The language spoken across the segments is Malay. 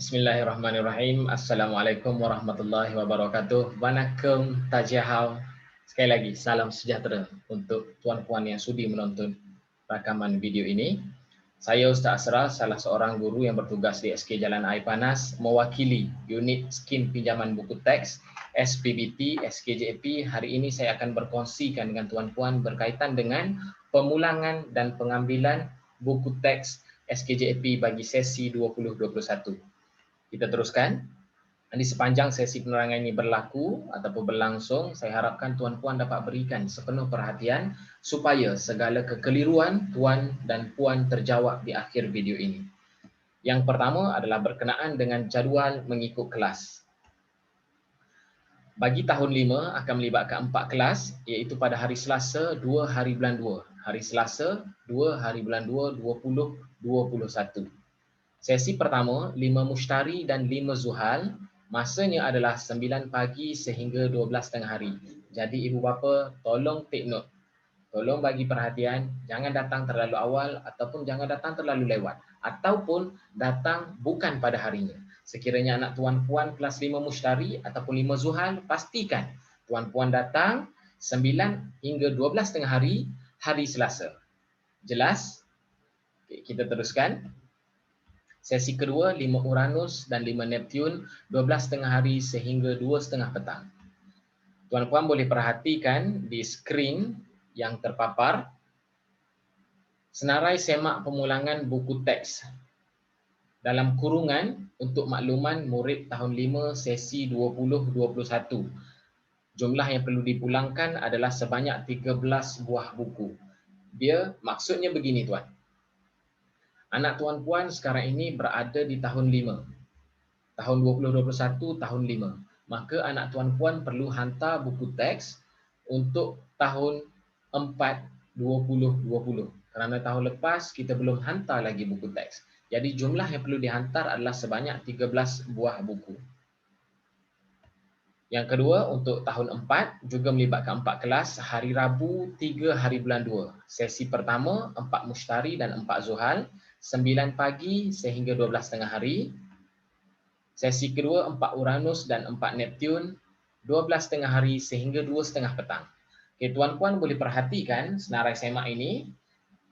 Bismillahirrahmanirrahim. Assalamualaikum warahmatullahi wabarakatuh. Wanakum tajahau. Sekali lagi, salam sejahtera untuk tuan-puan yang sudi menonton rakaman video ini. Saya Ustaz Asrar, salah seorang guru yang bertugas di SK Jalan Air Panas, mewakili unit skim pinjaman buku teks SPBT SKJP. Hari ini saya akan berkongsikan dengan tuan-puan berkaitan dengan pemulangan dan pengambilan buku teks SKJP bagi sesi 2021. Kita teruskan. Di sepanjang sesi penerangan ini berlaku ataupun berlangsung, saya harapkan tuan-puan dapat berikan sepenuh perhatian supaya segala kekeliruan tuan dan puan terjawab di akhir video ini. Yang pertama adalah berkenaan dengan jadual mengikut kelas. Bagi tahun 5 akan melibatkan 4 kelas, iaitu pada hari Selasa 2 hari bulan 2. Hari Selasa 2 hari bulan 2 2021. Sesi pertama, 5 mushtari dan 5 zuhal, masanya adalah 9 pagi sehingga 12 tengah hari. Jadi ibu bapa tolong take note. Tolong bagi perhatian, jangan datang terlalu awal ataupun jangan datang terlalu lewat. Ataupun datang bukan pada harinya. Sekiranya anak tuan-puan kelas 5 mushtari ataupun 5 zuhal, pastikan tuan-puan datang 9 hingga 12 tengah hari, hari Selasa. Jelas? Okay, kita teruskan. Sesi kedua, 5 Uranus dan 5 Neptun, 12 tengah hari sehingga 2:30 petang. Tuan-puan boleh perhatikan di skrin yang terpapar, senarai semak pemulangan buku teks dalam kurungan untuk makluman murid tahun 5 sesi 2021. Jumlah yang perlu dipulangkan adalah sebanyak 13 buah buku. Dia maksudnya begini tuan. Anak tuan-puan sekarang ini berada di tahun 5. Tahun 2021, tahun 5. Maka anak tuan-puan perlu hantar buku teks untuk tahun 4, 2020. Kerana tahun lepas kita belum hantar lagi buku teks. Jadi jumlah yang perlu dihantar adalah sebanyak 13 buah buku. Yang kedua, untuk tahun 4 juga melibatkan 4 kelas, hari Rabu 3 hari bulan 2. Sesi pertama 4 mushtari dan 4 zuhal, 9 pagi sehingga 12 tengah hari. Sesi kedua 4 Uranus dan 4 Neptun, 12 tengah hari sehingga 2:30 petang. Okay, tuan-puan boleh perhatikan senarai semak ini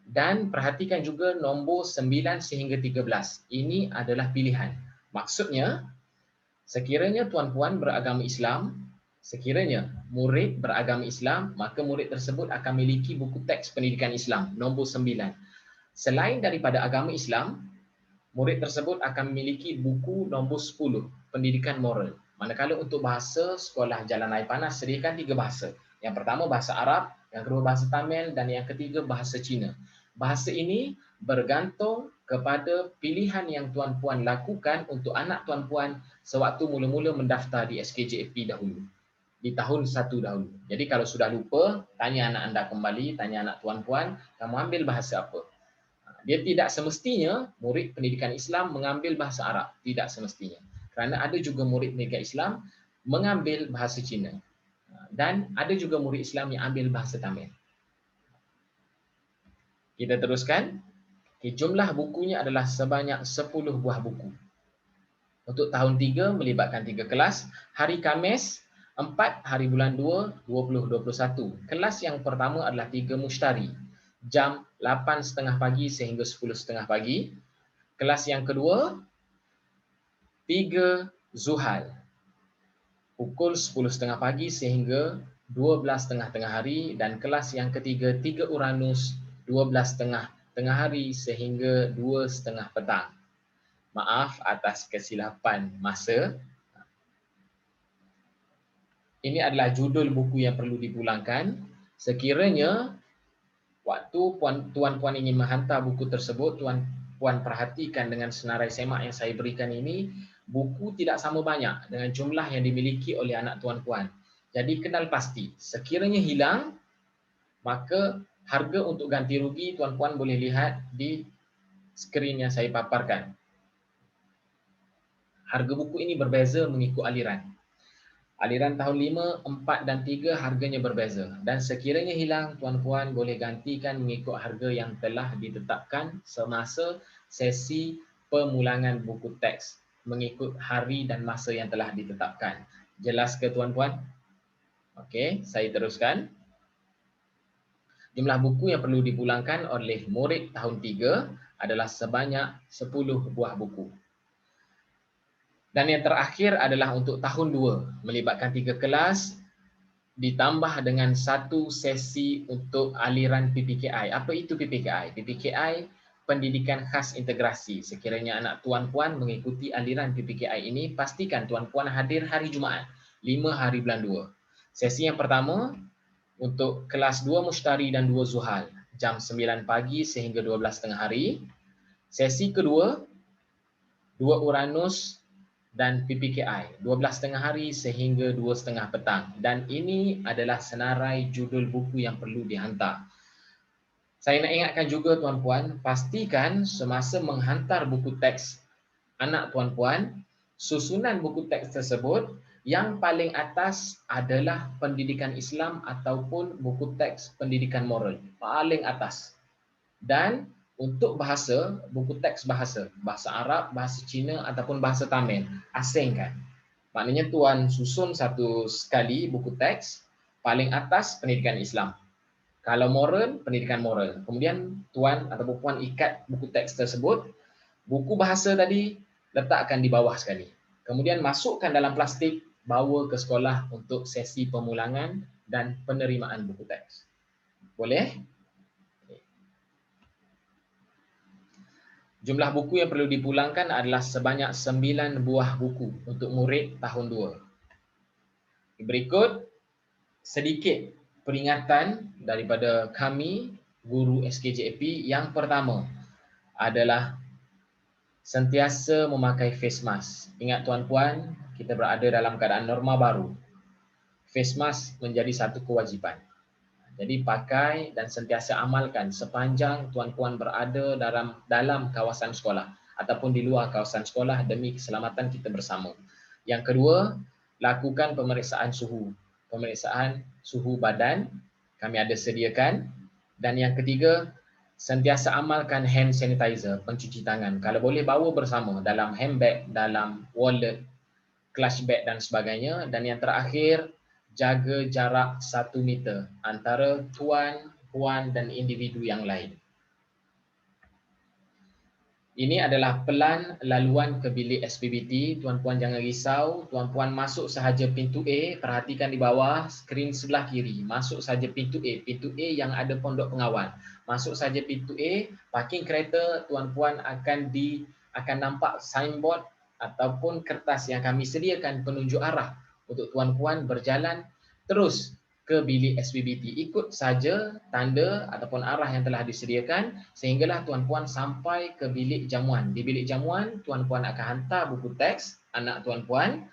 dan perhatikan juga nombor 9 sehingga 13. Ini adalah pilihan. Maksudnya, sekiranya tuan-puan beragama Islam, sekiranya murid beragama Islam, maka murid tersebut akan memiliki buku teks pendidikan Islam, nombor 9. Selain daripada agama Islam, murid tersebut akan memiliki buku nombor 10, pendidikan moral. Manakala untuk bahasa, sekolah Jalan Air Panas sediakan 3 bahasa. Yang pertama bahasa Arab, yang kedua bahasa Tamil dan yang ketiga bahasa Cina. Bahasa ini bergantung kepada pilihan yang tuan-puan lakukan untuk anak tuan-puan sewaktu mula-mula mendaftar di SKJP dahulu. Di tahun 1 dahulu. Jadi kalau sudah lupa, tanya anak anda kembali, tanya anak tuan-puan, kamu ambil bahasa apa? Dia tidak semestinya murid pendidikan Islam mengambil bahasa Arab. Tidak semestinya. Kerana ada juga murid pendidikan Islam mengambil bahasa Cina. Dan ada juga murid Islam yang ambil bahasa Tamil. Kita teruskan. Jumlah bukunya adalah sebanyak 10 buah buku. Untuk tahun 3 melibatkan 3 kelas. Hari Khamis 4 hari bulan 2 2021. Kelas yang pertama adalah 3 mushtari. Jam 8:30 pagi sehingga 10:30 pagi. Kelas yang kedua 3 zuhal. Pukul 10:30 pagi sehingga 12:30 tengah hari. Dan kelas yang ketiga 3 Uranus 12:30 tengah hari sehingga 2:30 petang. Maaf atas kesilapan masa. Ini adalah judul buku yang perlu dipulangkan. Sekiranya waktu tuan-puan ingin menghantar buku tersebut, tuan-puan perhatikan dengan senarai semak yang saya berikan ini, buku tidak sama banyak dengan jumlah yang dimiliki oleh anak tuan-puan. Jadi kenal pasti, sekiranya hilang, maka harga untuk ganti rugi tuan-puan boleh lihat di skrin yang saya paparkan. Harga buku ini berbeza mengikut aliran. Aliran tahun 5, 4 dan 3 harganya berbeza. Dan sekiranya hilang, tuan-puan boleh gantikan mengikut harga yang telah ditetapkan semasa sesi pemulangan buku teks. mengikut hari dan masa yang telah ditetapkan. Jelas ke tuan-puan? Okey, saya teruskan. Jumlah buku yang perlu dipulangkan oleh murid tahun 3 adalah sebanyak 10 buah buku. Dan yang terakhir adalah untuk tahun 2, melibatkan 3 kelas ditambah dengan 1 sesi untuk aliran PPKI. Apa itu PPKI? PPKI, Pendidikan Khas Integrasi. Sekiranya anak tuan-puan mengikuti aliran PPKI ini, pastikan tuan-puan hadir hari Jumaat, 5 hari bulan 2. Sesi yang pertama untuk kelas 2 Mushtari dan 2 Zuhal, jam 9 pagi sehingga 12.30 hari. Sesi kedua, 2 Uranus dan PPKI, 12.30 hari sehingga 2.30 petang. Dan ini adalah senarai judul buku yang perlu dihantar. Saya nak ingatkan juga tuan-puan, pastikan semasa menghantar buku teks anak tuan-puan, susunan buku teks tersebut yang paling atas adalah pendidikan Islam ataupun buku teks pendidikan moral, paling atas. Dan untuk bahasa, buku teks bahasa Arab, bahasa Cina ataupun bahasa Tamil, asingkan. Maknanya tuan susun satu sekali buku teks, paling atas pendidikan Islam. Kalau moral, pendidikan moral. Kemudian tuan atau puan ikat buku teks tersebut, buku bahasa tadi letakkan di bawah sekali. Kemudian masukkan dalam plastik, bawa ke sekolah untuk sesi pemulangan dan penerimaan buku teks. Boleh? Jumlah buku yang perlu dipulangkan adalah sebanyak 9 buah buku untuk murid tahun 2. Berikut sedikit peringatan daripada kami, guru SKJP. Yang pertama adalah sentiasa memakai face mask. Ingat tuan-puan, kita berada dalam keadaan norma baru. Face mask menjadi satu kewajipan. Jadi pakai dan sentiasa amalkan sepanjang tuan-puan berada dalam kawasan sekolah ataupun di luar kawasan sekolah demi keselamatan kita bersama. Yang kedua, lakukan pemeriksaan suhu. Pemeriksaan suhu badan kami ada sediakan. Dan yang ketiga, sentiasa amalkan hand sanitizer, pencuci tangan. Kalau boleh bawa bersama dalam handbag, dalam wallet, clutch bag dan sebagainya. Dan yang terakhir, jaga jarak 1 meter antara tuan, puan dan individu yang lain. Ini adalah pelan laluan ke bilik SPBT. Tuan-puan jangan risau. Tuan-puan masuk sahaja pintu A. Perhatikan di bawah skrin sebelah kiri. Masuk sahaja pintu A. Pintu A yang ada pondok pengawal. Masuk sahaja pintu A. Parking kereta tuan-puan akan nampak signboard ataupun kertas yang kami sediakan penunjuk arah untuk tuan-puan berjalan terus ke bilik SPBT. Ikut saja tanda ataupun arah yang telah disediakan sehinggalah tuan-puan sampai ke bilik jamuan. Di bilik jamuan, tuan-puan akan hantar buku teks anak tuan-puan.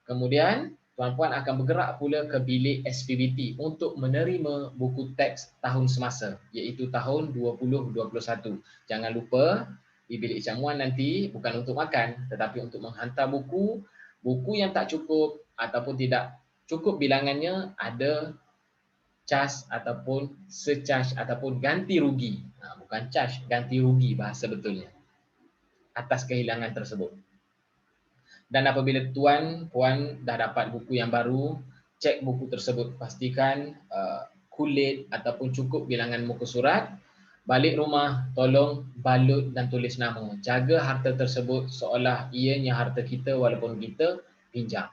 Kemudian, tuan-puan akan bergerak pula ke bilik SPBT untuk menerima buku teks tahun semasa, iaitu tahun 2021. Jangan lupa, di bilik jamuan nanti bukan untuk makan, tetapi untuk menghantar buku yang tak cukup ataupun tidak cukup bilangannya, ada cas ataupun secas ataupun ganti rugi. Bukan cas, ganti rugi bahasa betulnya atas kehilangan tersebut. Dan apabila tuan, puan dah dapat buku yang baru, cek buku tersebut, pastikan kulit ataupun cukup bilangan muka surat. Balik rumah, tolong balut dan tulis nama. Jaga harta tersebut seolah ianya harta kita walaupun kita pinjam.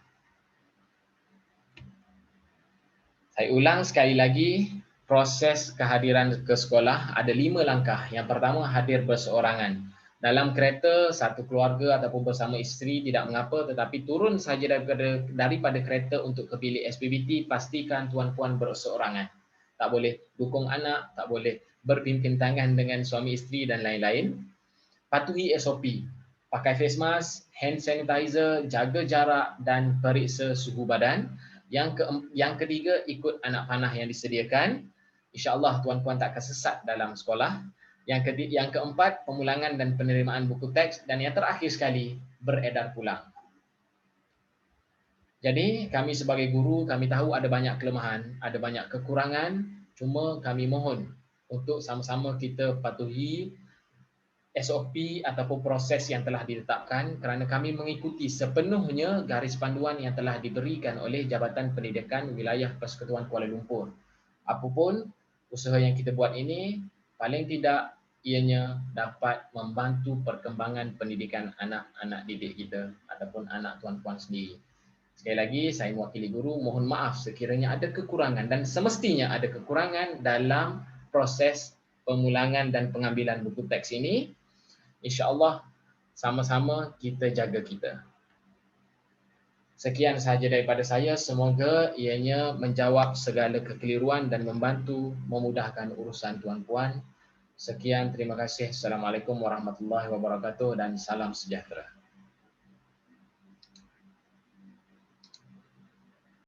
Saya ulang sekali lagi, proses kehadiran ke sekolah ada 5 langkah. Yang pertama, hadir berseorangan. Dalam kereta, satu keluarga ataupun bersama isteri tidak mengapa, tetapi turun sahaja daripada kereta untuk ke bilik SPBT, pastikan tuan-puan berseorangan. Tak boleh dukung anak, tak boleh berpimpin tangan dengan suami isteri dan lain-lain. Patuhi SOP. Pakai face mask, hand sanitizer, jaga jarak dan periksa suhu badan. Yang ketiga, ikut anak panah yang disediakan. InsyaAllah tuan-puan tak akan sesat dalam sekolah. Yang keempat, pemulangan dan penerimaan buku teks. Dan yang terakhir sekali, beredar pulang. Jadi kami sebagai guru, kami tahu ada banyak kelemahan, ada banyak kekurangan. Cuma kami mohon untuk sama-sama kita patuhi SOP ataupun proses yang telah ditetapkan kerana kami mengikuti sepenuhnya garis panduan yang telah diberikan oleh Jabatan Pendidikan Wilayah Persekutuan Kuala Lumpur. Apapun usaha yang kita buat ini, paling tidak ianya dapat membantu perkembangan pendidikan anak-anak didik kita ataupun anak tuan-puan sendiri. Sekali lagi, saya mewakili guru, mohon maaf sekiranya ada kekurangan dan semestinya ada kekurangan dalam proses pemulangan dan pengambilan buku teks ini. InsyaAllah sama-sama kita jaga kita. Sekian sahaja daripada saya. Semoga ianya menjawab segala kekeliruan dan membantu memudahkan urusan tuan-puan. Sekian, terima kasih. Assalamualaikum warahmatullahi wabarakatuh dan salam sejahtera.